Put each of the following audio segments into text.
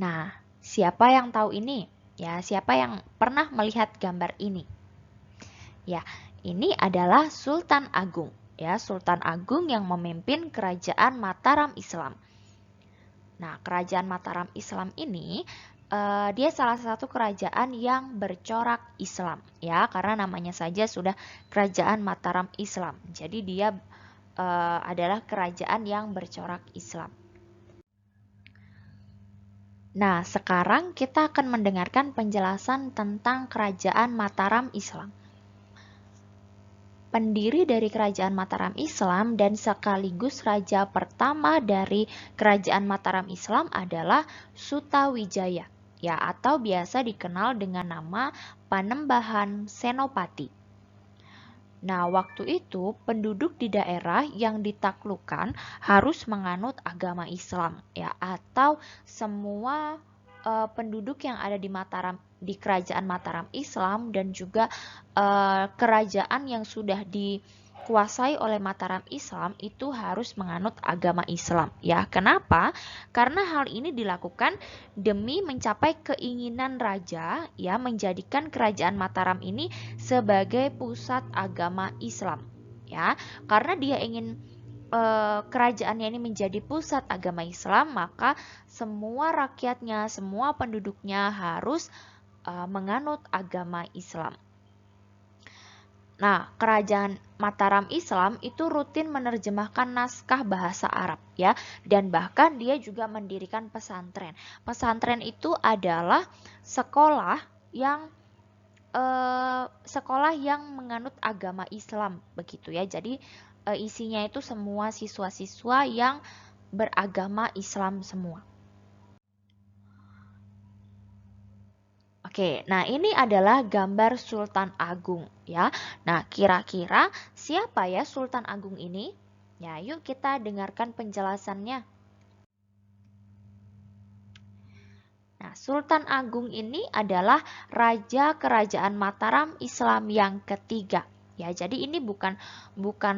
Nah, siapa yang tahu ini? Ya, siapa yang pernah melihat gambar ini? Ya, ini adalah Sultan Agung. Ya, Sultan Agung yang memimpin kerajaan Mataram Islam. Nah, kerajaan Mataram Islam ini dia salah satu kerajaan yang bercorak Islam, ya, karena namanya saja sudah kerajaan Mataram Islam. Jadi dia adalah kerajaan yang bercorak Islam. Nah, sekarang kita akan mendengarkan penjelasan tentang kerajaan Mataram Islam. Pendiri dari kerajaan Mataram Islam dan sekaligus raja pertama dari kerajaan Mataram Islam adalah Sutawijaya, ya, atau biasa dikenal dengan nama Panembahan Senopati. Nah, waktu itu penduduk di daerah yang ditaklukkan harus menganut agama Islam, ya, atau semua penduduk yang ada di kerajaan Mataram Islam dan juga kerajaan yang sudah dikuasai oleh Mataram Islam itu harus menganut agama Islam, ya. Kenapa? Karena hal ini dilakukan demi mencapai keinginan raja, ya, menjadikan kerajaan Mataram ini sebagai pusat agama Islam, ya. Karena dia ingin kerajaannya ini menjadi pusat agama Islam, maka semua rakyatnya, semua penduduknya harus menganut agama Islam. Nah, kerajaan Mataram Islam itu rutin menerjemahkan naskah bahasa Arab, ya, dan bahkan dia juga mendirikan pesantren. Pesantren itu adalah sekolah yang menganut agama Islam, begitu ya. Jadi isinya itu semua siswa-siswa yang beragama Islam semua. Oke, nah ini adalah gambar Sultan Agung, ya. Nah, kira-kira siapa ya Sultan Agung ini? Ya, yuk kita dengarkan penjelasannya. Nah, Sultan Agung ini adalah Raja Kerajaan Mataram Islam yang ketiga. Ya, jadi ini bukan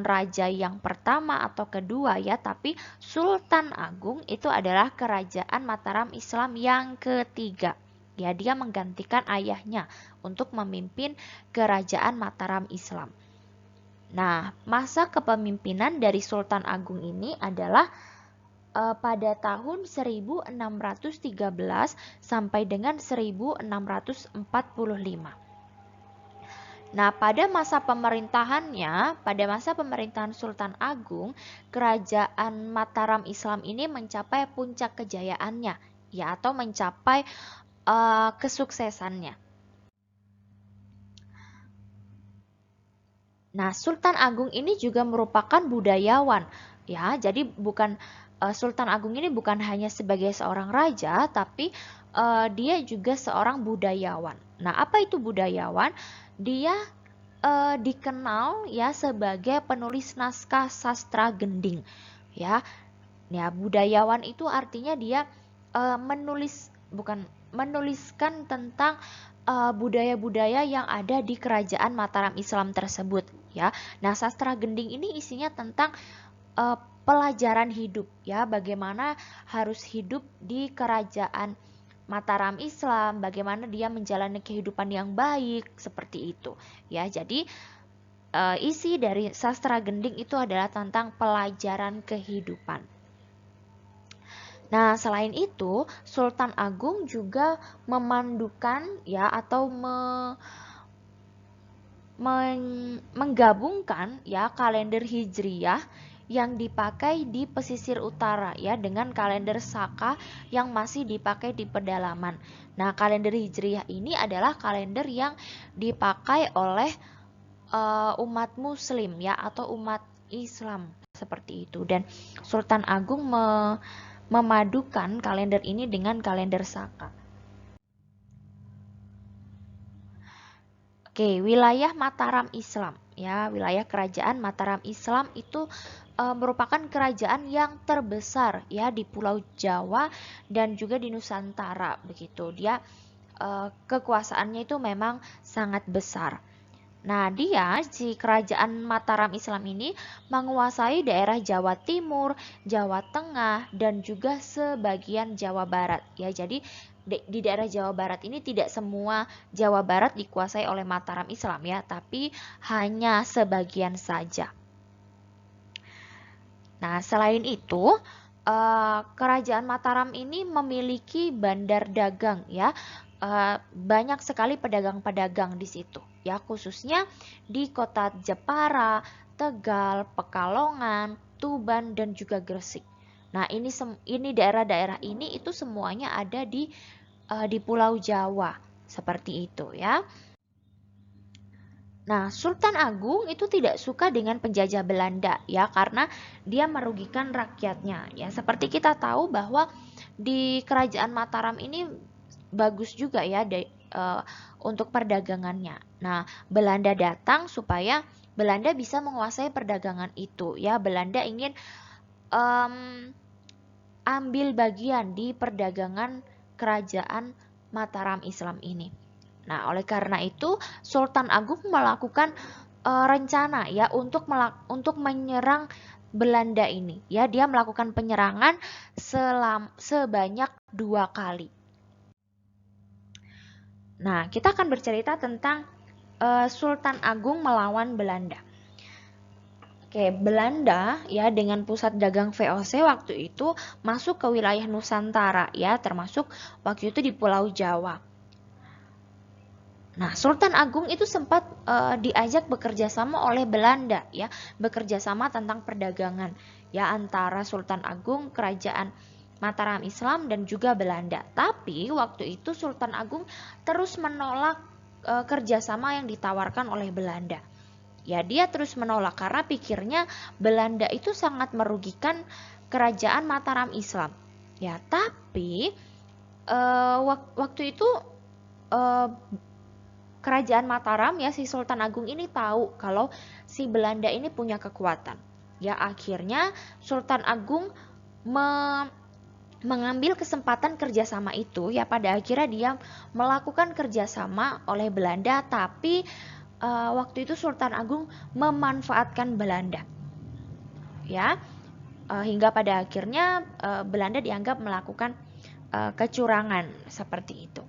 raja yang pertama atau kedua ya, tapi Sultan Agung itu adalah Kerajaan Mataram Islam yang ketiga. Ya, dia menggantikan ayahnya untuk memimpin Kerajaan Mataram Islam. Nah, masa kepemimpinan dari Sultan Agung ini adalah pada tahun 1613 sampai dengan 1645. Nah, pada masa pemerintahan Sultan Agung, kerajaan Mataram Islam ini mencapai puncak kejayaannya, ya, atau mencapai kesuksesannya. Nah, Sultan Agung ini juga merupakan budayawan, ya. Jadi Sultan Agung ini bukan hanya sebagai seorang raja, tapi dia juga seorang budayawan. Nah, apa itu budayawan? Dia dikenal ya sebagai penulis naskah sastra gending, ya. Ya, budayawan itu artinya dia menuliskan tentang budaya-budaya yang ada di kerajaan Mataram Islam tersebut, ya. Nah, sastra gending ini isinya tentang pelajaran hidup, ya, bagaimana harus hidup di kerajaan Mataram Islam, bagaimana dia menjalani kehidupan yang baik, seperti itu, ya. Jadi isi dari sastra gending itu adalah tentang pelajaran kehidupan. Nah, selain itu, Sultan Agung juga memandukan ya atau menggabungkan ya kalender Hijriyah yang dipakai di pesisir utara ya dengan kalender Saka yang masih dipakai di pedalaman. Nah, kalender Hijriyah ini adalah kalender yang dipakai oleh umat Muslim ya atau umat Islam seperti itu. Dan Sultan Agung memadukan kalender ini dengan kalender Saka. Oke, wilayah Mataram Islam ya, wilayah kerajaan Mataram Islam itu merupakan kerajaan yang terbesar ya di Pulau Jawa dan juga di Nusantara begitu. Dia kekuasaannya itu memang sangat besar. Nah, si kerajaan Mataram Islam ini menguasai daerah Jawa Timur, Jawa Tengah, dan juga sebagian Jawa Barat. Ya, jadi di daerah Jawa Barat ini tidak semua Jawa Barat dikuasai oleh Mataram Islam ya, tapi hanya sebagian saja. Nah, selain itu, kerajaan Mataram ini memiliki bandar dagang ya. Banyak sekali pedagang-pedagang di situ ya, khususnya di kota Jepara, Tegal, Pekalongan, Tuban, dan juga Gresik. Nah, ini daerah-daerah ini itu semuanya ada di Pulau Jawa seperti itu ya. Nah, Sultan Agung itu tidak suka dengan penjajah Belanda ya, karena dia merugikan rakyatnya ya. Seperti kita tahu bahwa di kerajaan Mataram ini bagus juga ya untuk perdagangannya. Nah, Belanda datang supaya Belanda bisa menguasai perdagangan itu ya. Belanda ingin ambil bagian di perdagangan kerajaan Mataram Islam ini. Nah, oleh karena itu Sultan Agung melakukan rencana ya untuk menyerang Belanda ini. Ya, dia melakukan penyerangan sebanyak 2 kali. Nah, kita akan bercerita tentang Sultan Agung melawan Belanda. Oke, Belanda ya dengan pusat dagang VOC waktu itu masuk ke wilayah Nusantara ya, termasuk waktu itu di Pulau Jawa. Nah, Sultan Agung itu sempat diajak bekerja sama oleh Belanda ya, bekerja sama tentang perdagangan ya antara Sultan Agung, kerajaan Mataram Islam dan juga Belanda. Tapi waktu itu Sultan Agung terus menolak kerjasama yang ditawarkan oleh Belanda. Ya, dia terus menolak karena pikirnya Belanda itu sangat merugikan kerajaan Mataram Islam. Ya, tapi waktu itu kerajaan Mataram ya, si Sultan Agung ini tahu kalau si Belanda ini punya kekuatan. Ya, akhirnya Sultan Agung mengambil kesempatan kerjasama itu ya, pada akhirnya dia melakukan kerjasama oleh Belanda, tapi waktu itu Sultan Agung memanfaatkan Belanda ya, hingga pada akhirnya Belanda dianggap melakukan kecurangan seperti itu.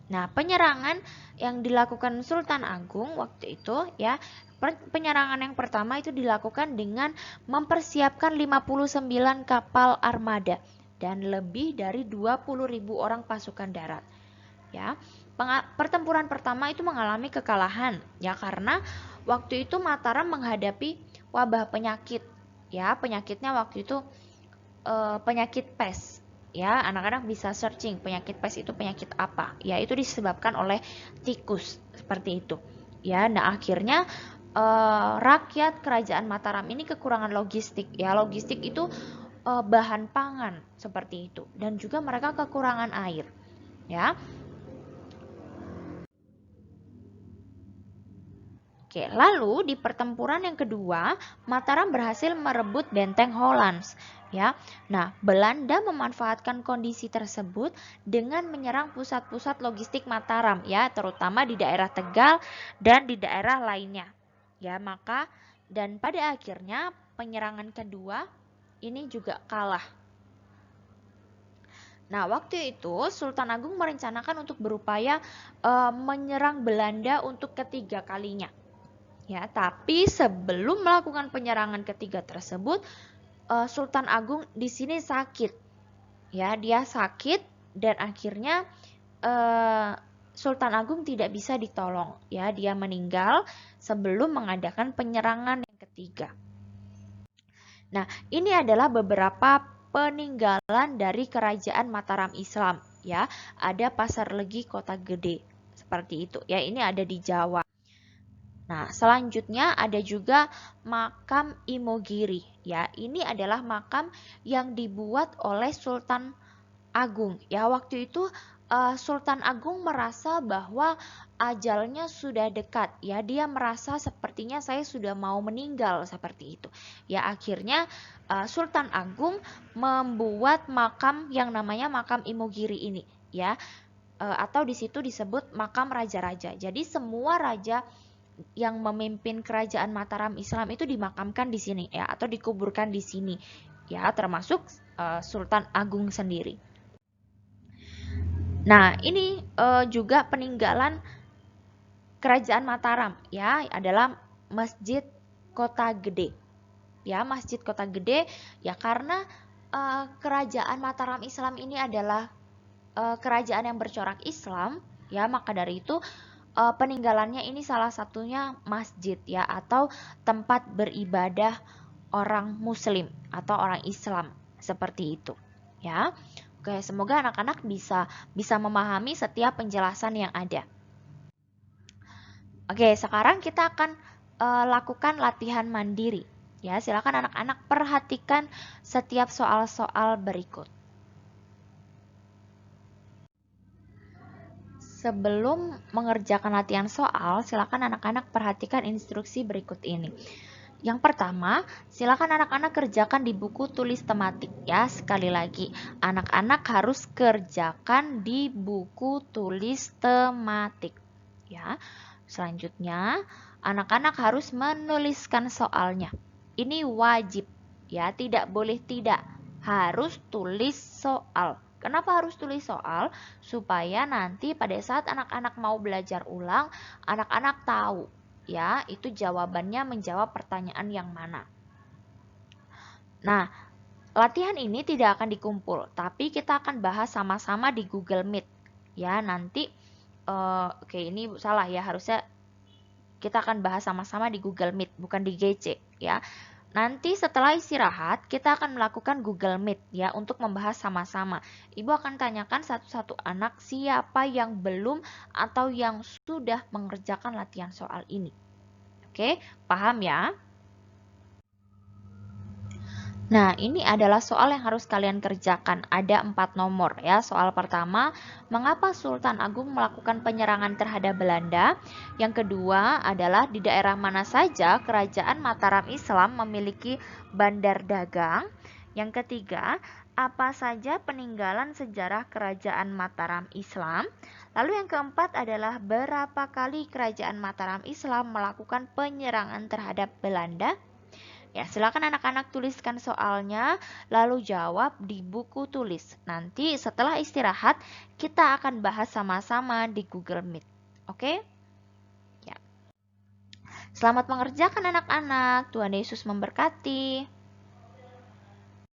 Nah, penyerangan yang dilakukan Sultan Agung waktu itu ya, penyerangan yang pertama itu dilakukan dengan mempersiapkan 59 kapal armada dan lebih dari 20.000 orang pasukan darat. Ya, pertempuran pertama itu mengalami kekalahan ya, karena waktu itu Mataram menghadapi wabah penyakit ya, penyakitnya waktu itu penyakit pes. Ya, anak-anak bisa searching penyakit pes itu penyakit apa. Ya, itu disebabkan oleh tikus seperti itu. Ya, nah akhirnya rakyat kerajaan Mataram ini kekurangan logistik. Ya, logistik itu bahan pangan seperti itu, dan juga mereka kekurangan air. Ya. Oke, lalu di pertempuran yang kedua, Mataram berhasil merebut benteng Hollands. Ya, nah Belanda memanfaatkan kondisi tersebut dengan menyerang pusat-pusat logistik Mataram, ya, terutama di daerah Tegal dan di daerah lainnya. Ya, dan pada akhirnya penyerangan kedua ini juga kalah. Nah, waktu itu Sultan Agung merencanakan untuk berupaya menyerang Belanda untuk ketiga kalinya. Ya, tapi sebelum melakukan penyerangan ketiga tersebut, Sultan Agung di sini sakit. Ya, dia sakit dan akhirnya Sultan Agung tidak bisa ditolong. Ya, dia meninggal sebelum mengadakan penyerangan yang ketiga. Nah, ini adalah beberapa peninggalan dari kerajaan Mataram Islam. Ya, ada Pasar Legi Kota Gede seperti itu. Ya, ini ada di Jawa. Nah, selanjutnya ada juga makam Imogiri. Ya, ini adalah makam yang dibuat oleh Sultan Agung. Ya, waktu itu Sultan Agung merasa bahwa ajalnya sudah dekat. Ya, dia merasa sepertinya saya sudah mau meninggal seperti itu. Ya, akhirnya Sultan Agung membuat makam yang namanya makam Imogiri ini. Ya, atau di situ disebut makam raja-raja. Jadi semua raja yang memimpin kerajaan Mataram Islam itu dimakamkan di sini ya, atau dikuburkan di sini ya, termasuk Sultan Agung sendiri. Nah, ini juga peninggalan kerajaan Mataram ya, adalah Masjid Kota Gede. Ya, Masjid Kota Gede ya, karena kerajaan Mataram Islam ini adalah kerajaan yang bercorak Islam ya, maka dari itu peninggalannya ini salah satunya masjid ya, atau tempat beribadah orang muslim atau orang Islam, seperti itu ya. Oke, semoga anak-anak bisa memahami setiap penjelasan yang ada. Oke, sekarang kita akan lakukan latihan mandiri. Ya, silakan anak-anak perhatikan setiap soal-soal berikut. Sebelum mengerjakan latihan soal, silakan anak-anak perhatikan instruksi berikut ini. Yang pertama, silakan anak-anak kerjakan di buku tulis tematik ya. Sekali lagi, anak-anak harus kerjakan di buku tulis tematik ya. Selanjutnya, anak-anak harus menuliskan soalnya. Ini wajib ya, tidak boleh tidak. Harus tulis soal. Kenapa harus tulis soal? Supaya nanti pada saat anak-anak mau belajar ulang, anak-anak tahu ya, itu jawabannya menjawab pertanyaan yang mana. Nah, latihan ini tidak akan dikumpul, tapi kita akan bahas sama-sama di Google Meet. Ya, nanti oke, ini salah ya, harusnya kita akan bahas sama-sama di Google Meet, bukan di GC ya. Nanti setelah istirahat, kita akan melakukan Google Meet ya, untuk membahas sama-sama. Ibu akan tanyakan satu-satu anak siapa yang belum atau yang sudah mengerjakan latihan soal ini. Oke, paham ya? Nah, ini adalah soal yang harus kalian kerjakan. Ada 4 nomor ya. Soal pertama, mengapa Sultan Agung melakukan penyerangan terhadap Belanda? Yang kedua adalah di daerah mana saja kerajaan Mataram Islam memiliki bandar dagang? Yang ketiga, apa saja peninggalan sejarah kerajaan Mataram Islam? Lalu yang keempat adalah berapa kali kerajaan Mataram Islam melakukan penyerangan terhadap Belanda? Ya, silakan anak-anak tuliskan soalnya, lalu jawab di buku tulis. Nanti setelah istirahat, kita akan bahas sama-sama di Google Meet. Oke? Ya. Selamat mengerjakan anak-anak. Tuhan Yesus memberkati.